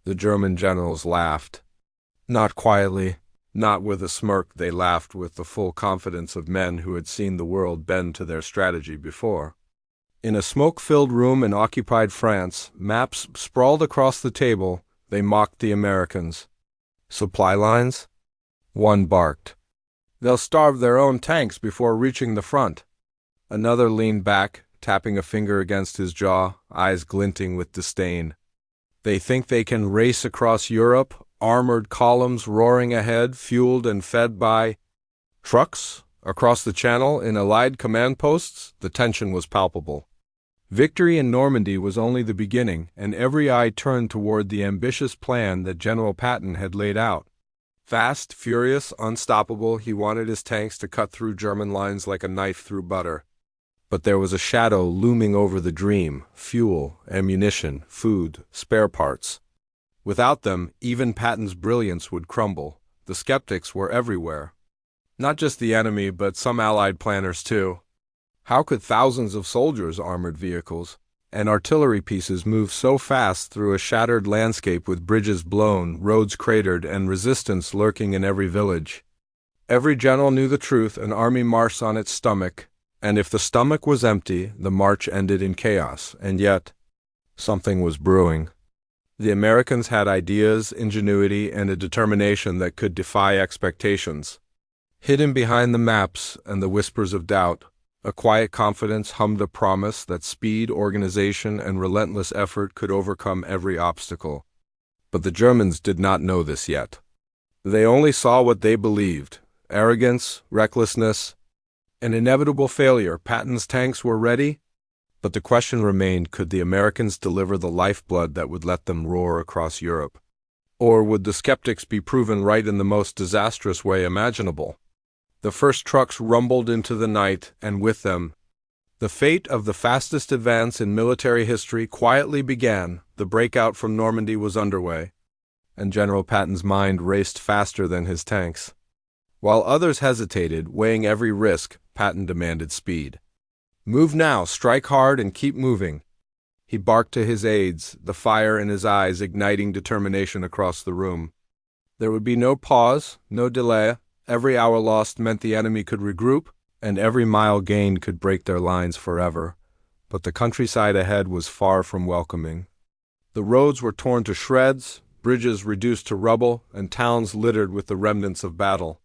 The German generals laughed. Not quietly, not with a smirk. They laughed with the full confidence of men who had seen the world bend to their strategy before. In a smoke-filled room in occupied France, maps sprawled across the table. They mocked the Americans. Supply lines? One barked. They'll starve their own tanks before reaching the front. Another leaned back, tapping a finger against his jaw, eyes glinting with disdain. They think they can race across Europe, armored columns roaring ahead, fueled and fed by trucks across the Channel in Allied command posts. The tension was palpable. Victory in Normandy was only the beginning, and every eye turned toward the ambitious plan that General Patton had laid out. Fast, furious, unstoppable, he wanted his tanks to cut through German lines like a knife through butter. But there was a shadow looming over the dream: fuel, ammunition, food, spare parts. Without them, even Patton's brilliance would crumble. The skeptics were everywhere. Not just the enemy, but some Allied planners too. How could thousands of soldiers, armored vehicles, and artillery pieces move so fast through a shattered landscape with bridges blown, roads cratered, and resistance lurking in every village? Every general knew the truth: an army marched on its stomach, and if the stomach was empty, the march ended in chaos. And yet, something was brewing. The Americans had ideas, ingenuity, and a determination that could defy expectations. Hidden behind the maps and the whispers of doubt, a quiet confidence hummed a promise that speed, organization, and relentless effort could overcome every obstacle. But the Germans did not know this yet. They only saw what they believed: arrogance, recklessness, an inevitable failure. Patton's tanks were ready, but the question remained: could the Americans deliver the lifeblood that would let them roar across Europe? Or would the skeptics be proven right in the most disastrous way imaginable? The first trucks rumbled into the night, and with them, the fate of the fastest advance in military history quietly began. The breakout from Normandy was underway, and General Patton's mind raced faster than his tanks. While others hesitated, weighing every risk, Patton demanded speed. Move now, strike hard, and keep moving. He barked to his aides, the fire in his eyes igniting determination across the room. There would be no pause, no delay. Every hour lost meant the enemy could regroup, and every mile gained could break their lines forever. But the countryside ahead was far from welcoming. The roads were torn to shreds, bridges reduced to rubble, and towns littered with the remnants of battle.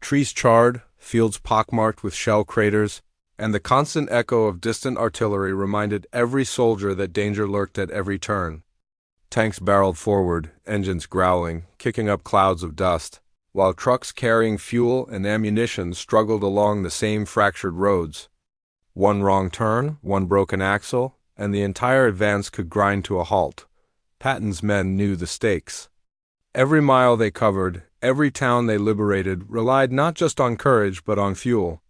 Trees charred, fields pockmarked with shell craters, and the constant echo of distant artillery reminded every soldier that danger lurked at every turn. Tanks barreled forward, engines growling, kicking up clouds of dust, while trucks carrying fuel and ammunition struggled along the same fractured roads. One wrong turn, one broken axle, and the entire advance could grind to a halt. Patton's men knew the stakes. Every mile they covered, every town they liberated, relied not just on courage but on fuel.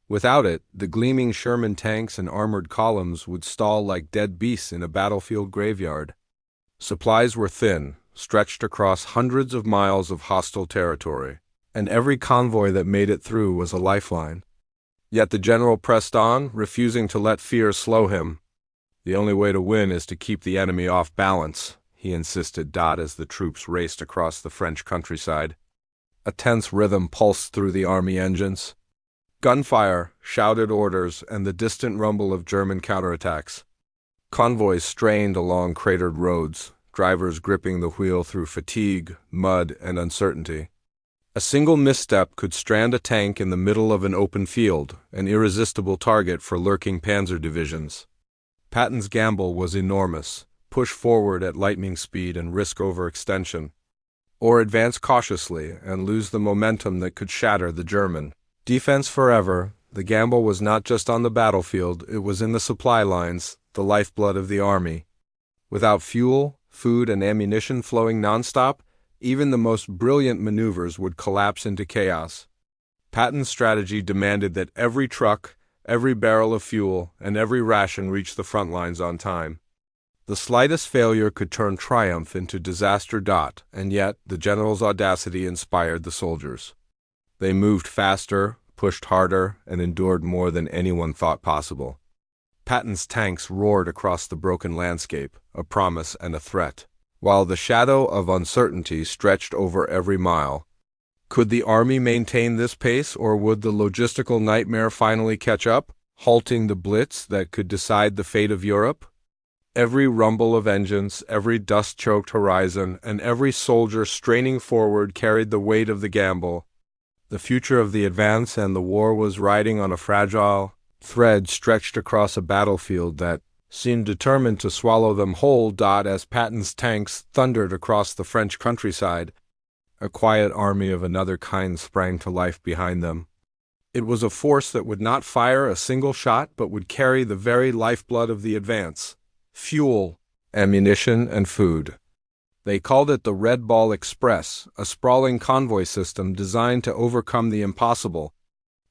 Without it, the gleaming Sherman tanks and armored columns would stall like dead beasts in a battlefield graveyard. Supplies were thin, stretched across hundreds of miles of hostile territory, and every convoy that made it through was a lifeline. Yet the general pressed on, refusing to let fear slow him. The only way to win is to keep the enemy off balance, he insisted, as the troops raced across the French countryside. A tense rhythm pulsed through the army engines. Gunfire, shouted orders, and the distant rumble of German counterattacks. Convoys strained along cratered roads, drivers gripping the wheel through fatigue, mud, and uncertainty. A single misstep could strand a tank in the middle of an open field, an irresistible target for lurking panzer divisions. Patton's gamble was enormous: push forward at lightning speed and risk overextension, or advance cautiously and lose the momentum that could shatter the German defense forever. The gamble was not just on the battlefield, it was in the supply lines, the lifeblood of the army. Without fuel, food, and ammunition flowing nonstop, even the most brilliant maneuvers would collapse into chaos. Patton's strategy demanded that every truck, every barrel of fuel, and every ration reach the front lines on time. The slightest failure could turn triumph into disaster. And yet, the general's audacity inspired the soldiers. They moved faster, pushed harder, and endured more than anyone thought possible. Patton's tanks roared across the broken landscape, a promise and a threat. while the shadow of uncertainty stretched over every mile. Could the army maintain this pace, or would the logistical nightmare finally catch up, halting the blitz that could decide the fate of Europe? Every rumble of engines, every dust-choked horizon, and every soldier straining forward carried the weight of the gamble. The future of the advance and the war was riding on a fragile thread stretched across a battlefield that seemed determined to swallow them whole. As Patton's tanks thundered across the French countryside, a quiet army of another kind sprang to life behind them. It was a force that would not fire a single shot but would carry the very lifeblood of the advance: fuel, ammunition, and food. They called it the Red Ball Express, a sprawling convoy system designed to overcome the impossible,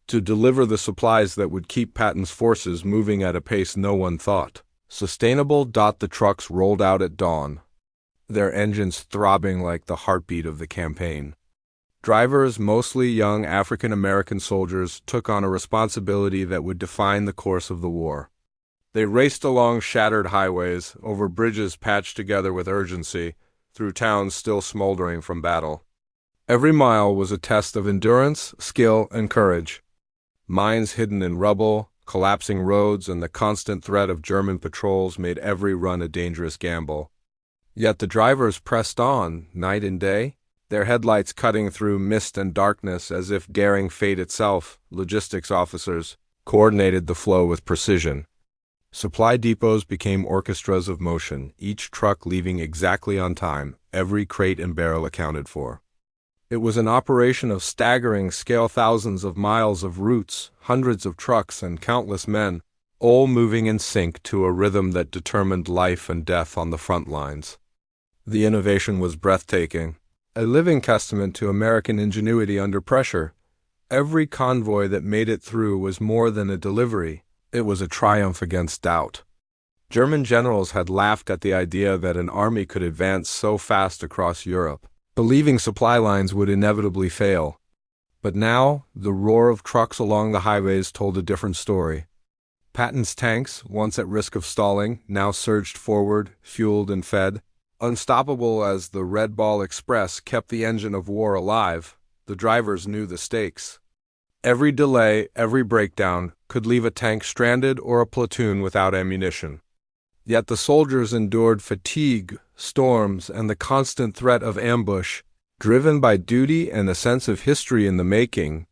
to deliver the supplies that would keep Patton's forces moving at a pace no one thought sustainable. The trucks rolled out at dawn, their engines throbbing like the heartbeat of the campaign. Drivers, mostly young African-American soldiers, took on a responsibility that would define the course of the war. They raced along shattered highways, over bridges patched together with urgency, through towns still smoldering from battle. Every mile was a test of endurance, skill, and courage. Mines hidden in rubble, collapsing roads, and the constant threat of German patrols made every run a dangerous gamble. Yet the drivers pressed on, night and day, their headlights cutting through mist and darkness as if daring fate itself. Logistics officers coordinated the flow with precision. Supply depots became orchestras of motion, each truck leaving exactly on time, every crate and barrel accounted for. It was an operation of staggering scale, thousands of miles of routes, hundreds of trucks, and countless men, all moving in sync to a rhythm that determined life and death on the front lines. The innovation was breathtaking, a living testament to American ingenuity under pressure. Every convoy that made it through was more than a delivery. It was a triumph against doubt. German generals had laughed at the idea that an army could advance so fast across Europe, believing supply lines would inevitably fail. But now, the roar of trucks along the highways told a different story. Patton's tanks, once at risk of stalling, now surged forward, fueled and fed. Unstoppable as the Red Ball Express kept the engine of war alive, the drivers knew the stakes. Every delay, every breakdown, could leave a tank stranded or a platoon without ammunition. Yet the soldiers endured fatigue, storms, and the constant threat of ambush, driven by duty and a sense of history in the making.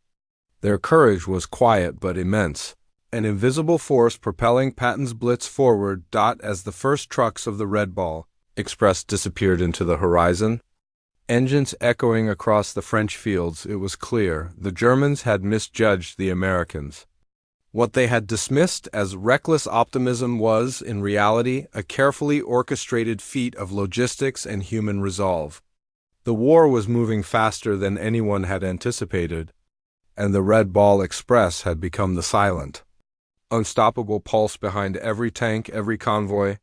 Their courage was quiet but immense, an invisible force propelling Patton's blitz forward. As the first trucks of the Red Ball Express disappeared into the horizon, engines echoing across the French fields, it was clear the Germans had misjudged the Americans. What they had dismissed as reckless optimism was, in reality, a carefully orchestrated feat of logistics and human resolve. The war was moving faster than anyone had anticipated, and the Red Ball Express had become the silent, unstoppable pulse behind every tank, every convoy,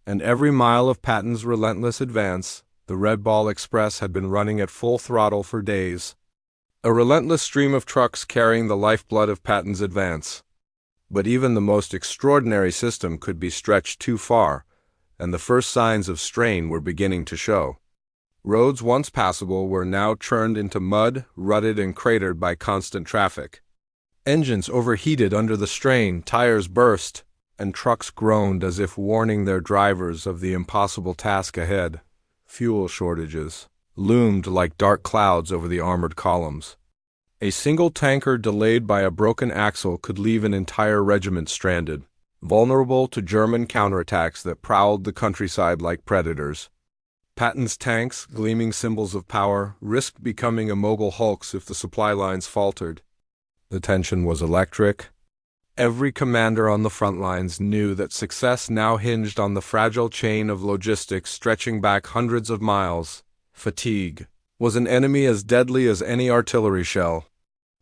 and every mile of Patton's relentless advance. The Red Ball Express had been running at full throttle for days, a relentless stream of trucks carrying the lifeblood of Patton's advance. But even the most extraordinary system could be stretched too far, and the first signs of strain were beginning to show. Roads once passable were now churned into mud, rutted and cratered by constant traffic. Engines overheated under the strain, tires burst, and trucks groaned as if warning their drivers of the impossible task ahead. Fuel shortages loomed like dark clouds over the armored columns. A single tanker delayed by a broken axle could leave an entire regiment stranded, vulnerable to German counterattacks that prowled the countryside like predators. Patton's tanks, gleaming symbols of power, risked becoming immobile hulks if the supply lines faltered. The tension was electric. Every commander on the front lines knew that success now hinged on the fragile chain of logistics stretching back hundreds of miles. Fatigue was an enemy as deadly as any artillery shell.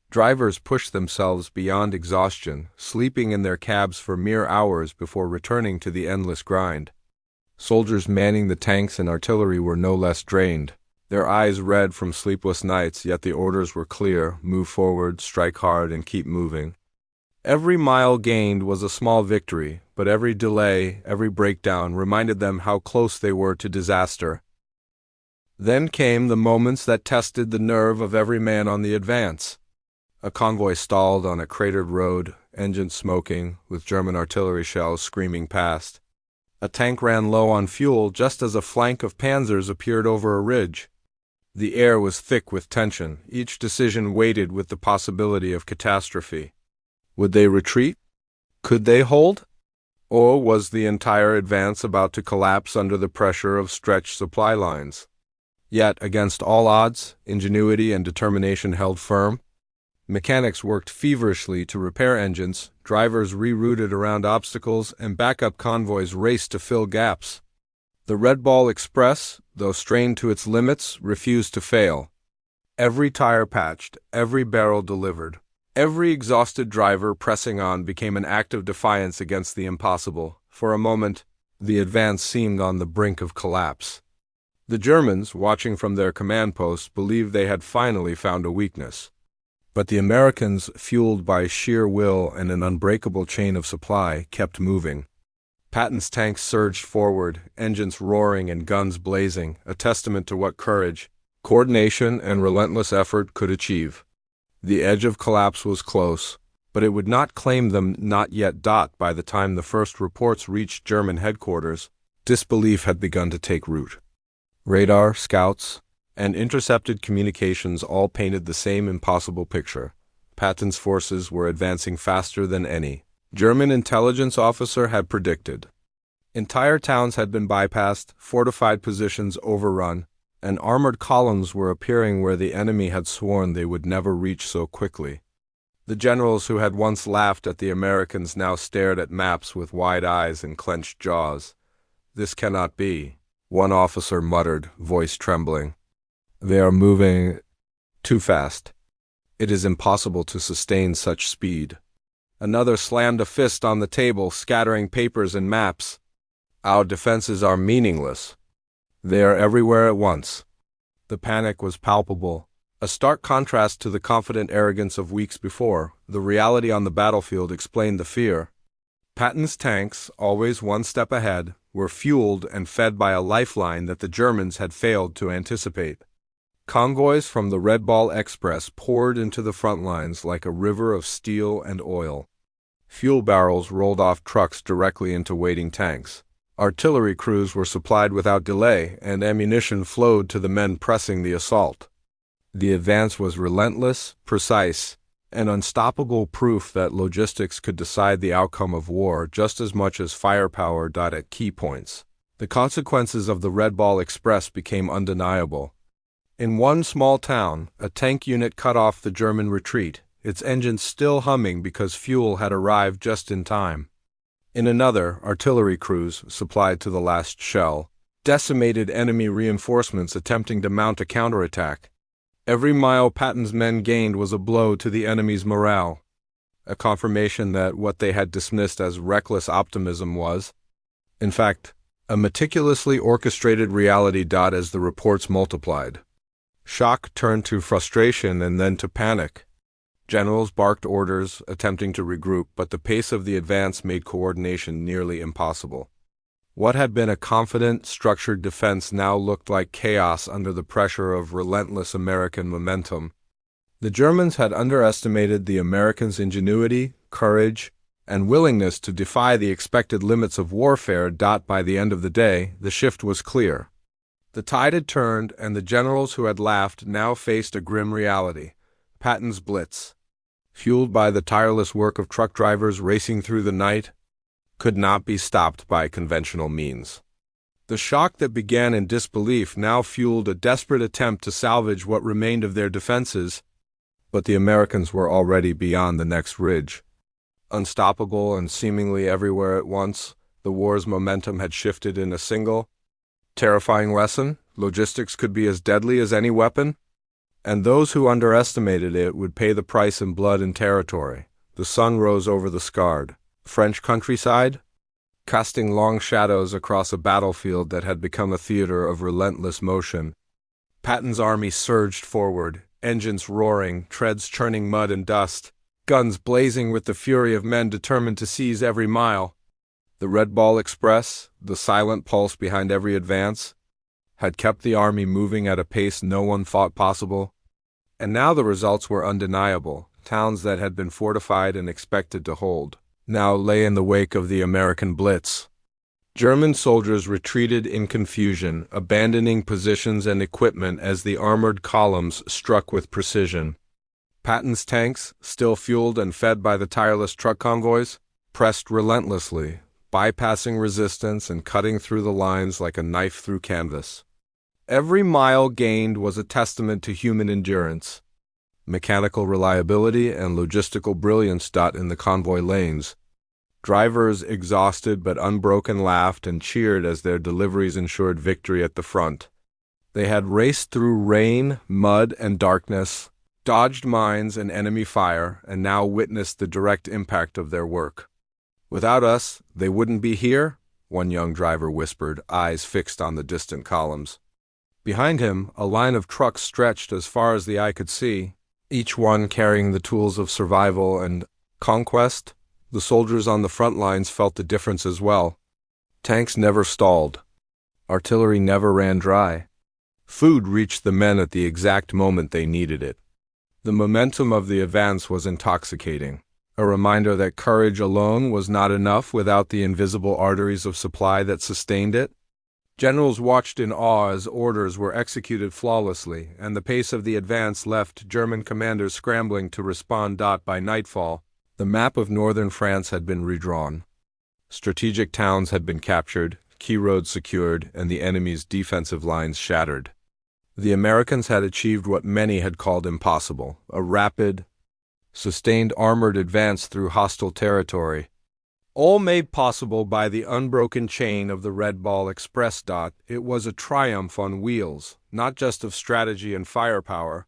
Drivers pushed themselves beyond exhaustion, sleeping in their cabs for mere hours before returning to the endless grind. Soldiers manning the tanks and artillery were no less drained, their eyes red from sleepless nights, yet the orders were clear: move forward, strike hard, and keep moving. Every mile gained was a small victory, but every delay, every breakdown reminded them how close they were to disaster. Then came the moments that tested the nerve of every man on the advance. A convoy stalled on a cratered road, engines smoking, with German artillery shells screaming past. A tank ran low on fuel just as a flank of panzers appeared over a ridge. The air was thick with tension, each decision weighted with the possibility of catastrophe. Would they retreat? Could they hold? Or was the entire advance about to collapse under the pressure of stretched supply lines? Yet, against all odds, ingenuity and determination held firm. Mechanics worked feverishly to repair engines, drivers rerouted around obstacles, and backup convoys raced to fill gaps. The Red Ball Express, though strained to its limits, refused to fail. Every tire patched, every barrel delivered. Every exhausted driver pressing on became an act of defiance against the impossible. For a moment, the advance seemed on the brink of collapse. The Germans, watching from their command posts, believed they had finally found a weakness. But the Americans, fueled by sheer will and an unbreakable chain of supply, kept moving. Patton's tanks surged forward, engines roaring and guns blazing, a testament to what courage, coordination, and relentless effort could achieve. The edge of collapse was close, but it would not claim them not yet. By the time the first reports reached German headquarters, disbelief had begun to take root. Radar, scouts, and intercepted communications all painted the same impossible picture. Patton's forces were advancing faster than any German intelligence officer had predicted. Entire towns had been bypassed, fortified positions overrun, and armored columns were appearing where the enemy had sworn they would never reach so quickly. The generals who had once laughed at the Americans now stared at maps with wide eyes and clenched jaws. "This cannot be," one officer muttered, voice trembling. "They are moving too fast. It is impossible to sustain such speed." Another slammed a fist on the table, scattering papers and maps. "Our defenses are meaningless. They are everywhere at once." The panic was palpable, a stark contrast to the confident arrogance of weeks before. The reality on the battlefield explained the fear. Patton's tanks, always one step ahead, were fueled and fed by a lifeline that the Germans had failed to anticipate. Convoys from the Red Ball Express poured into the front lines like a river of steel and oil. Fuel barrels rolled off trucks directly into waiting tanks. Artillery crews were supplied without delay, and ammunition flowed to the men pressing the assault. The advance was relentless, precise, and unstoppable, proof that logistics could decide the outcome of war just as much as firepower at key points. The consequences of the Red Ball Express became undeniable. In one small town, a tank unit cut off the German retreat, its engines still humming because fuel had arrived just in time. In another, artillery crews, supplied to the last shell, decimated enemy reinforcements attempting to mount a counterattack. Every mile Patton's men gained was a blow to the enemy's morale, a confirmation that what they had dismissed as reckless optimism was, in fact, a meticulously orchestrated reality. As the reports multiplied, shock turned to frustration and then to panic. Generals barked orders, attempting to regroup, but the pace of the advance made coordination nearly impossible. What had been a confident, structured defense now looked like chaos under the pressure of relentless American momentum. The Germans had underestimated the Americans' ingenuity, courage, and willingness to defy the expected limits of warfare. By the end of the day, the shift was clear. The tide had turned, and the generals who had laughed now faced a grim reality: Patton's blitz, fueled by the tireless work of truck drivers racing through the night, could not be stopped by conventional means. The shock that began in disbelief now fueled a desperate attempt to salvage what remained of their defenses, but the Americans were already beyond the next ridge. Unstoppable and seemingly everywhere at once, the war's momentum had shifted in a single, terrifying lesson: logistics could be as deadly as any weapon, and those who underestimated it would pay the price in blood and territory. The sun rose over the scarred French countryside, casting long shadows across a battlefield that had become a theater of relentless motion. Patton's army surged forward, engines roaring, treads churning mud and dust, guns blazing with the fury of men determined to seize every mile. The Red Ball Express, the silent pulse behind every advance, had kept the army moving at a pace no one thought possible. And now the results were undeniable. Towns that had been fortified and expected to hold now lay in the wake of the American blitz. German soldiers retreated in confusion, abandoning positions and equipment as the armored columns struck with precision. Patton's tanks, still fueled and fed by the tireless truck convoys, pressed relentlessly, bypassing resistance and cutting through the lines like a knife through canvas. Every mile gained was a testament to human endurance, mechanical reliability, and logistical brilliance. In the convoy lanes, drivers, exhausted but unbroken, laughed and cheered as their deliveries ensured victory at the front. They had raced through rain, mud, and darkness, dodged mines and enemy fire, and now witnessed the direct impact of their work. "Without us, they wouldn't be here," one young driver whispered, eyes fixed on the distant columns. Behind him, a line of trucks stretched as far as the eye could see, each one carrying the tools of survival and conquest. The soldiers on the front lines felt the difference as well. Tanks never stalled. Artillery never ran dry. Food reached the men at the exact moment they needed it. The momentum of the advance was intoxicating, a reminder that courage alone was not enough without the invisible arteries of supply that sustained it. Generals watched in awe as orders were executed flawlessly, and the pace of the advance left German commanders scrambling to respond. By nightfall, the map of northern France had been redrawn. Strategic towns had been captured, key roads secured, and the enemy's defensive lines shattered. The Americans had achieved what many had called impossible: a rapid, sustained armored advance through hostile territory, all made possible by the unbroken chain of the Red Ball Express. It was a triumph on wheels, not just of strategy and firepower,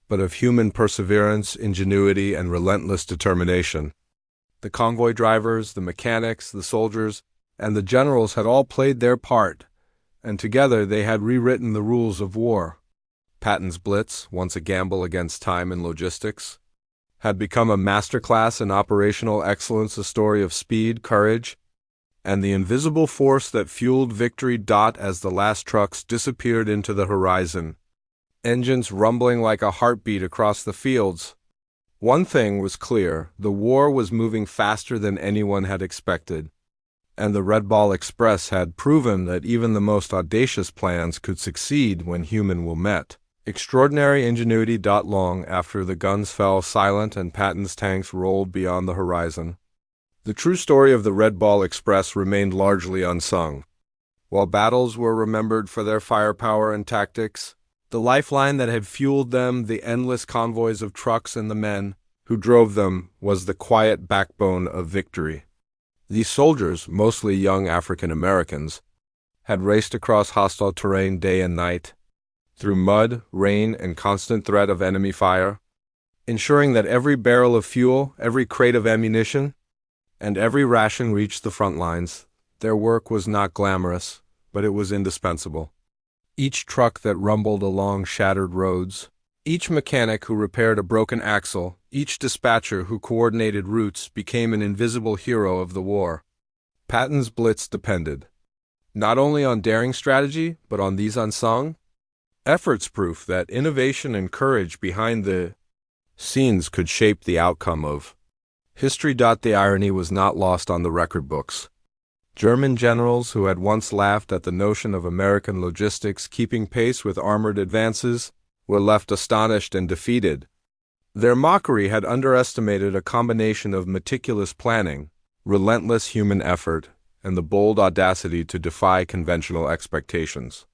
but of human perseverance, ingenuity, and relentless determination. The convoy drivers, the mechanics, the soldiers, and the generals had all played their part, and together they had rewritten the rules of war. Patton's blitz, once a gamble against time and logistics, had become a masterclass in operational excellence, a story of speed, courage, and the invisible force that fueled victory. As the last trucks disappeared into the horizon, engines rumbling like a heartbeat across the fields, one thing was clear: the war was moving faster than anyone had expected, and the Red Ball Express had proven that even the most audacious plans could succeed when human will met. Extraordinary ingenuity. Long after the guns fell silent and Patton's tanks rolled beyond the horizon, the true story of the Red Ball Express remained largely unsung. While battles were remembered for their firepower and tactics, the lifeline that had fueled them, the endless convoys of trucks and the men who drove them, was the quiet backbone of victory. These soldiers, mostly young African Americans, had raced across hostile terrain day and night, through mud, rain, and constant threat of enemy fire, ensuring that every barrel of fuel, every crate of ammunition, and every ration reached the front lines. Their work was not glamorous, but it was indispensable. Each truck that rumbled along shattered roads, each mechanic who repaired a broken axle, each dispatcher who coordinated routes became an invisible hero of the war. Patton's blitz depended not only on daring strategy, but on these unsung efforts, proof that innovation and courage behind the scenes could shape the outcome of history. The irony was not lost on the record books. German generals who had once laughed at the notion of American logistics keeping pace with armored advances were left astonished and defeated. Their mockery had underestimated a combination of meticulous planning, relentless human effort, and the bold audacity to defy conventional expectations.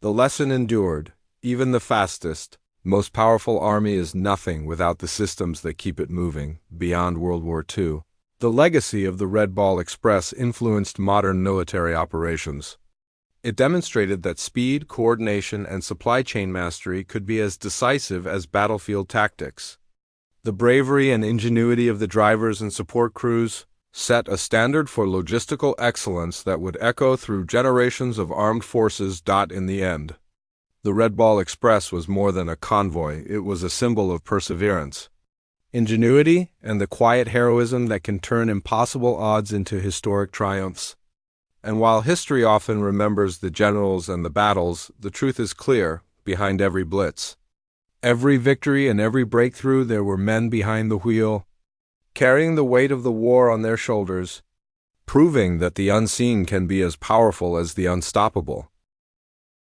The lesson endured: even the fastest, most powerful army is nothing without the systems that keep it moving. Beyond World War II, the legacy of the Red Ball Express influenced modern military operations. It demonstrated that speed, coordination, and supply chain mastery could be as decisive as battlefield tactics. The bravery and ingenuity of the drivers and support crews set a standard for logistical excellence that would echo through generations of armed forces. In the end, the Red Ball Express was more than a convoy; it was a symbol of perseverance, ingenuity, and the quiet heroism that can turn impossible odds into historic triumphs. And while history often remembers the generals and the battles, the truth is clear behind every blitz. Every victory and every breakthrough, there were men behind the wheel, carrying the weight of the war on their shoulders, proving that the unseen can be as powerful as the unstoppable.